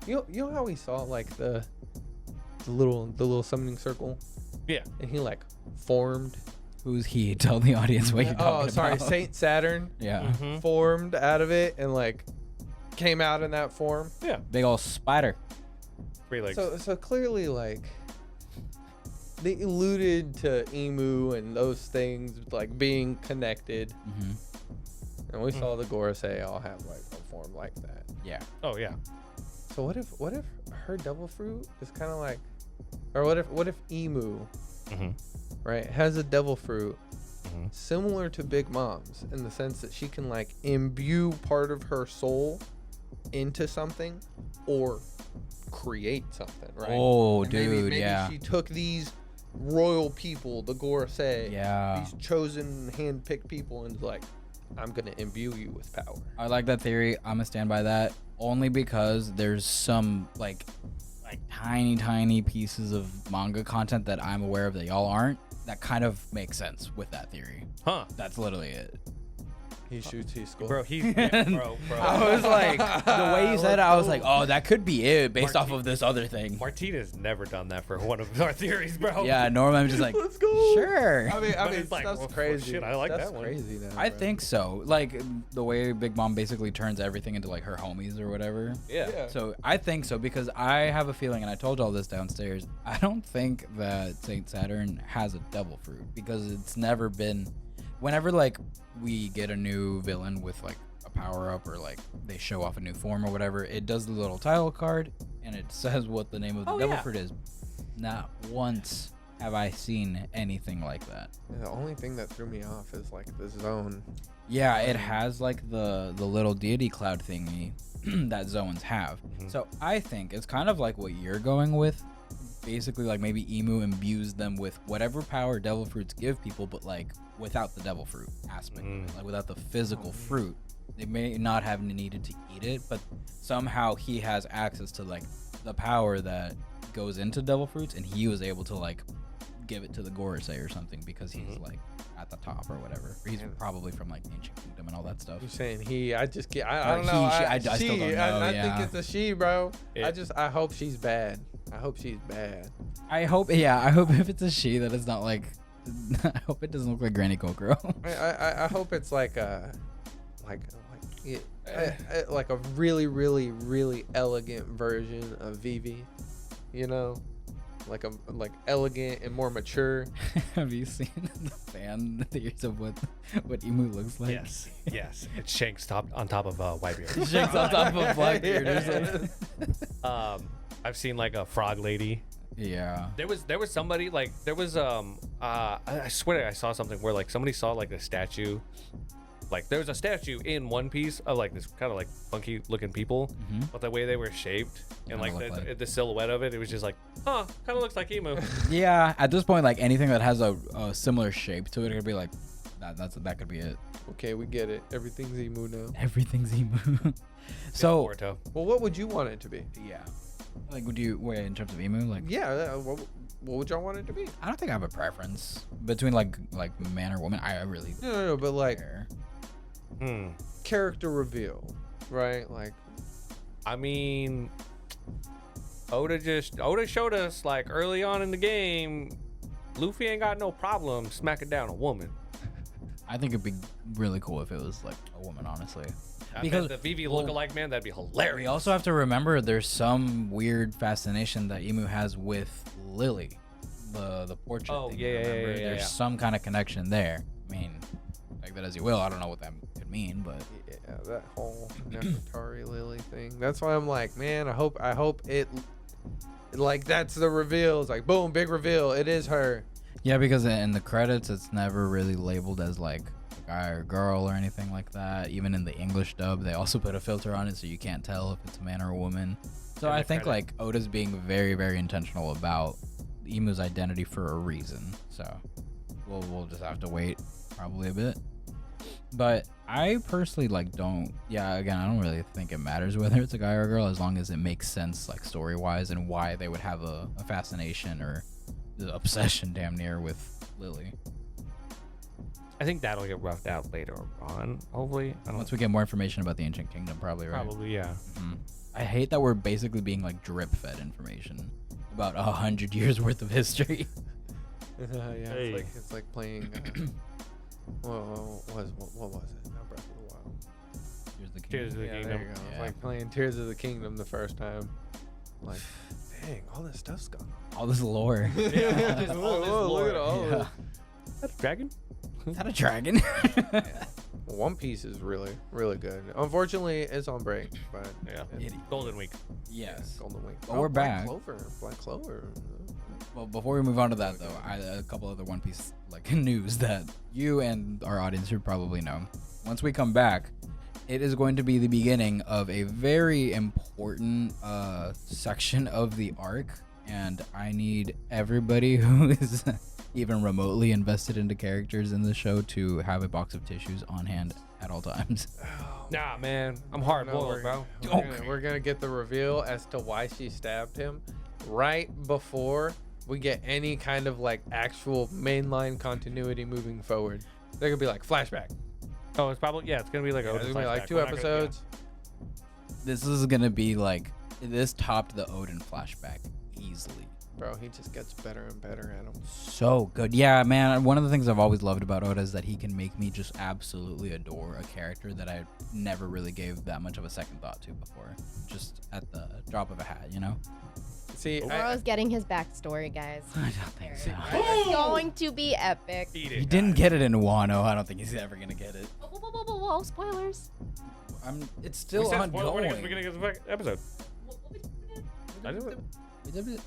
You know how we saw like the little summoning circle, Yeah. and he like formed. Who's he? Tell the audience what you're talking about. Saint Saturn Yeah. Mm-hmm. formed out of it and like came out in that form. Yeah. Big old spider. 3 legs. So clearly like they alluded to Emu and those things like being connected, and we saw the Gorosei all have like a form like that. Yeah. Oh yeah. So what if her devil fruit is kind of like, or what if Emu, Mm-hmm. right, has a devil fruit Mm-hmm. similar to Big Mom's in the sense that she can like imbue part of her soul into something or create something, right? Oh, And dude, maybe yeah. she took these royal people, the Gorosei, Yeah. these chosen hand-picked people, and like, I'm gonna imbue you with power. I like that theory. I'm gonna stand by that only because there's some like tiny pieces of manga content that I'm aware of that y'all aren't. That kind of makes sense with that theory. Huh. That's literally it. He shoots, he scores. Bro, he's bro. I was like, the way you said it, I was like, oh, that could be it based off of this other thing. Martina's never done that for one of our theories, bro. Yeah, normally I'm just like, Let's go. sure. I mean, But it's like, that's well, crazy. shit, I like That's that one. crazy now. I bro. think so. Like the way Big Mom basically turns everything into like her homies or whatever. Yeah. So I think so because I have a feeling, and I told y'all this downstairs, I don't think that Saint Saturn has a devil fruit because it's never been. Whenever like we get a new villain with like a power up or like they show off a new form or whatever, it does the little title card and it says what the name of the devil fruit is. Not once have I seen anything like that. The only thing that threw me off is like the zone. Yeah, it has like the little deity cloud thingy that zones have. So I think it's kind of like what you're going with. Basically, like maybe Emu imbues them with whatever power devil fruits give people, but like without the devil fruit aspect, like without the physical fruit. They may not have needed to eat it, but somehow he has access to like the power that goes into devil fruits, and he was able to like give it to the Gorosei or something because he's like at the top or whatever. He's probably from like the ancient kingdom and all that stuff. You're saying he? I just get. Or I don't he, know. she, I still don't know. I Yeah. think it's a she, bro. Yeah. I hope she's bad. I hope she's bad. I hope if it's a she that it's not like. I hope it doesn't look like Granny Kokoro. I hope it's like a like a really elegant version of Vivi, you know, like elegant and more mature. Have you seen the fan theories of what Emu looks like? Yes. It's Shanks on top of Whitebeard. Shanks on top of Blackbeard or something. I've seen like a frog lady. Yeah. There was somebody like I swear I saw something where like somebody saw like a statue. Like there was a statue in One Piece of like this kind of like funky looking people, but the way they were shaped and like the silhouette of it, it was just like, kind of looks like Emu. Yeah. At this point, like anything that has a similar shape to it could be like that could be it. Okay, we get it. Everything's Emu now. Everything's Emu. So Boruto. Well, what would you want it to be? yeah. Like, would you wait in terms of Emu? Like, Yeah. What would y'all want it to be? I don't think I have a preference between like man or woman. I really No, but like care. character reveal, right? Like, I mean, Oda showed us like early on in the game, Luffy ain't got no problem smacking down a woman. I think it'd be really cool if it was like a woman, honestly. Because the Vivi lookalike, man, that'd be hilarious. We also have to remember there's some weird fascination that Emu has with Lily, the portrait. Oh, thing, yeah. There's some kind of connection there. I mean, take that as you will. I don't know what that could mean, but yeah, that whole Nefertari Lily thing. That's why I'm like, man, I hope it like that's the reveal. It's like boom, big reveal. It is her. yeah, because in the credits it's never really labeled as like a guy or girl or anything like that. Even in the English dub, they also put a filter on it so you can't tell if it's a man or a woman. So I think like Oda's being very, very intentional about Emu's identity for a reason. So we'll just have to wait probably a bit. But I personally like don't. Yeah, again, I don't really think it matters whether it's a guy or a girl as long as it makes sense like story wise and why they would have a fascination or the obsession damn near with Lily. I think that'll get roughed out later on, hopefully. Once we get more information about the Ancient Kingdom, probably, right? Probably, yeah. I hate that we're basically being like drip fed information about 100 years worth of history. Yeah, it's like playing. What was it? Not Breath of the Wild. Tears of the Kingdom. Tears of the Yeah, Kingdom. there you go. It's like playing Tears of the Kingdom the first time. Like, dang, all this stuff's gone on. All this lore. Yeah, just all this Look at lore. all Yeah. this. Is that a dragon? Is that a dragon? One Piece is really, really good. Unfortunately, it's on break, but Yeah. it's Golden Week. Yes. Golden Week. But we're back. Black Clover. Well, before we move on to that, though, a couple other One Piece like news that you and our audience should probably know. Once we come back, it is going to be the beginning of a very important section of the arc, and I need everybody who is even remotely invested into characters in the show to have a box of tissues on hand at all times. Nah, man. I'm hard boiled, bro. We're gonna get the reveal as to why she stabbed him right before we get any kind of like actual mainline continuity moving forward. They're gonna be like flashback. Oh, it's probably it's gonna be like It's gonna be like 2 episodes. This is gonna be like, this topped the Odin flashback easily. Bro, he just gets better and better at them. So good. Yeah, man. One of the things I've always loved about Oda is that he can make me just absolutely adore a character that I never really gave that much of a second thought to before. Just at the drop of a hat, you know? See, Zoro's getting his backstory, guys. I don't think so. It's going to be epic. He didn't get it in Wano. I don't think he's ever going to get it. Whoa, spoilers. It's still We're at the ongoing. beginning of the episode. I did it.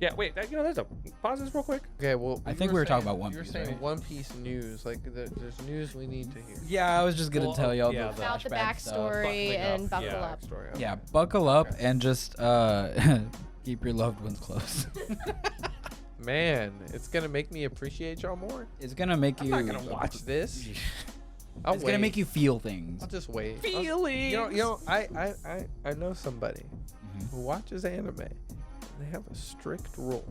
Yeah, wait. There's a pause this real quick. okay, well, I think we were talking about One You're Piece, saying right? One Piece news, like there's news we need to hear. Yeah, I was just going to Well, tell y'all yeah, the About the flashback stuff. backstory and buckle Yeah. up. Backstory, okay. Yeah, buckle up Okay. and just keep your loved ones close. Man, it's gonna make me appreciate y'all more. It's going to make I'm you... not gonna watch this. I'll It's going to wait. make you feel things. I'll just wait. Feelings. You know, I know somebody who watches anime. They have a strict rule.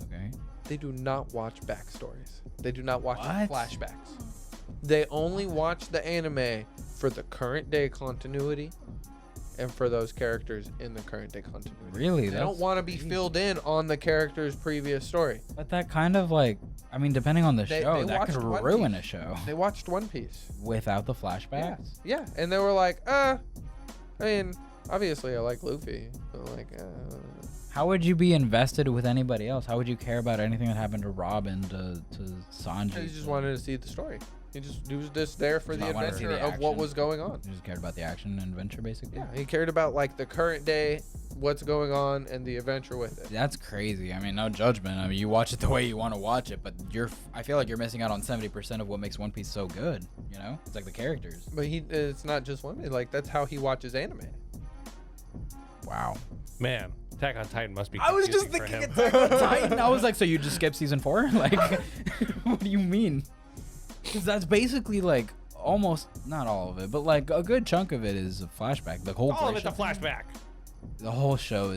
Okay. They do not watch backstories. They do not watch What? flashbacks. They only watch the anime for the current day continuity and for those characters in the current day continuity. Really? They don't want to be filled in on the character's previous story. But that kind of like, I mean, depending on the They show, that could watched One ruin Piece. a show They watched One Piece. without the flashbacks. Yeah, and they were like, I mean, obviously I like Luffy, but like, How would you be invested with anybody else? How would you care about anything that happened to Robin, to Sanji? he just wanted to see the story. He was just there for the I wanted to see adventure the of what action. was going on. You just cared about the action and adventure, basically. Yeah, he cared about like the current day, what's going on, and the adventure with it. That's crazy. I mean, no judgment. I mean, you watch it the way you want to watch it, but I feel like you're missing out on 70% of what makes One Piece so good. You know, it's like the characters. But it's not just one. Like that's how he watches anime. Wow. Man, Attack on Titan must be. I was just confusing thinking for him. Attack on Titan. I was like, so you just skip season 4? Like, what do you mean? Because that's basically like almost, not all of it, but like a good chunk of it is a flashback. The whole All of it's a show- flashback. The whole show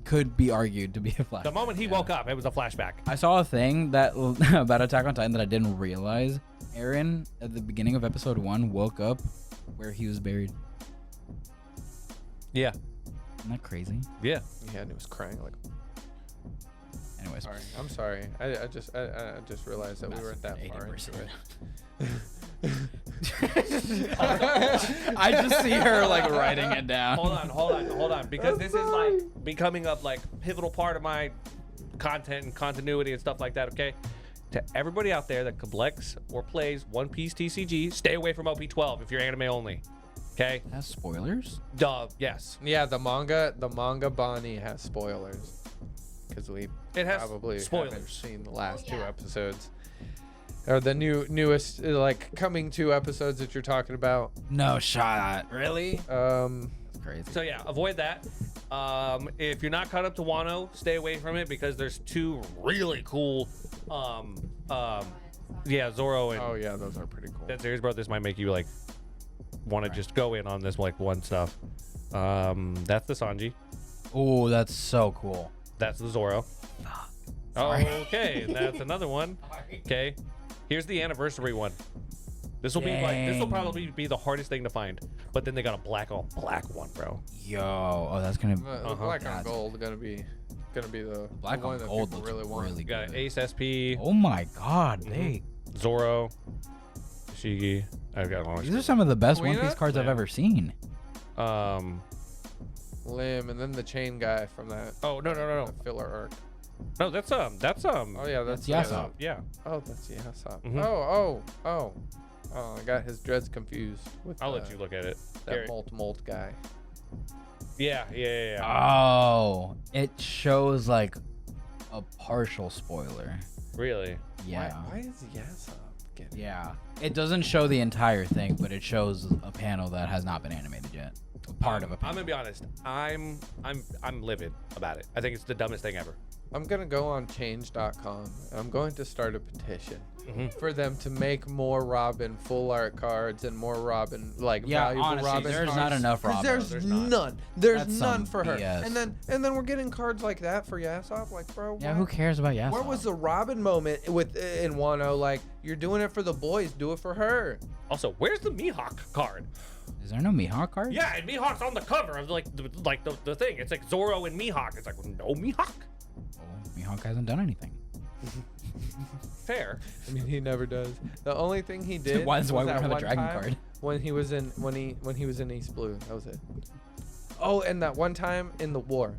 could be argued to be a flashback. The moment he woke up, it was a flashback. I saw a thing that about Attack on Titan that I didn't realize. Eren at the beginning of episode 1 woke up where he was buried. Yeah. Isn't that crazy? Yeah. Yeah, and he was crying like. Anyways, Sorry, I'm sorry. I just realized that we were at that far into it. I just see her like writing it down. Hold on. Because this is like becoming a like pivotal part of my content and continuity and stuff like that, okay? To everybody out there that collects or plays One Piece TCG, stay away from OP12 if you're anime only. Okay? Has spoilers? Duh, yes. Yeah, the manga Bonnie has spoilers because we It has probably haven't spoilers. seen the last Oh, 2 yeah. episodes. Or the newest like coming 2 episodes that you're talking about. No shot. Really? That's crazy. So yeah, avoid that. If you're not caught up to Wano, stay away from it because there's 2 really cool yeah, Zoro and Oh yeah, those are pretty cool. that series, bro. This might make you like want to just go in on this like one stuff. That's the Sanji. Oh, that's so cool. That's the Zoro. Sorry. Okay, and that's another one. Okay, here's the anniversary one. This will be like this will probably be the hardest thing to find. But then they got a black on black one, bro. Yo, oh, that's gonna. The black on gold gonna be the Black the one on that gold people looks really want. really You got good. Ace SP, Oh my God, they. Zoro, Shigi. I've got one. These are some of the best Queen One Piece Up? cards I've Yeah. ever seen. Lim, and then the chain guy from that. Oh no. that filler arc. No, that's Oh yeah, that's Yasop. Yeah. Oh, that's Yasop. Mhm. Oh, I got his dreads confused with. I'll let you look at it. That molt guy. Yeah. Oh, it shows like a partial spoiler. Really? Yeah. Why is Yasop getting? Yeah. It doesn't show the entire thing, but it shows a panel that has not been animated yet. Part of a panel. I'm gonna be honest. I'm livid about it. I think it's the dumbest thing ever. I'm gonna go on change.com and I'm going to start a petition Mhm. for them to make more Robin full art cards and more Robin valuable honestly, Robin there's cards. not enough 'Cause Robin. There's not. none. There's That's none some for her. BS. And then we're getting cards like that for Yasop. Like, bro. Yeah, why- who cares about Yasop? Where was the Robin moment in Wano? Like, you're doing it for the boys, do it for her. Also, where's the Mihawk card? Is there no Mihawk card? Yeah, and Mihawk's on the cover of the thing. It's like Zoro and Mihawk. It's like no Mihawk. Oh, Mihawk hasn't done anything. Fair. I mean, he never does. The only thing he did Why was we don't that have a one dragon time card? when he was in East Blue. That was it. Oh, and that one time in the war.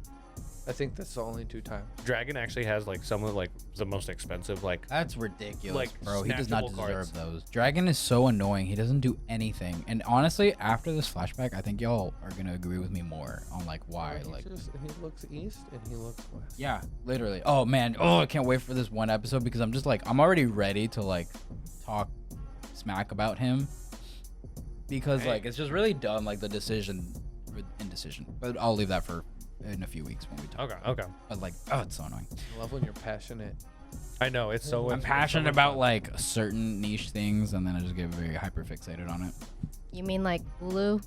I think that's the only 2 times. Dragon actually has like some of like the most expensive like. That's ridiculous, Like, bro. He does not snatchable deserve cards. those. Dragon is so annoying. He doesn't do anything. And honestly, after this flashback, I think y'all are gonna agree with me more on like why. He Like, he looks east and he looks west. yeah, literally. Oh man. Oh, I can't wait for this one episode because I'm just like I'm already ready to like talk smack about him because like it's just really dumb like the indecision. But I'll leave that for in a few weeks when we talk. Okay. But like, oh, it's so annoying. I love when you're passionate. I know it's so. I'm it's passionate so much about fun. like certain niche things, and then I just get very hyper fixated on it. You mean like Hulu?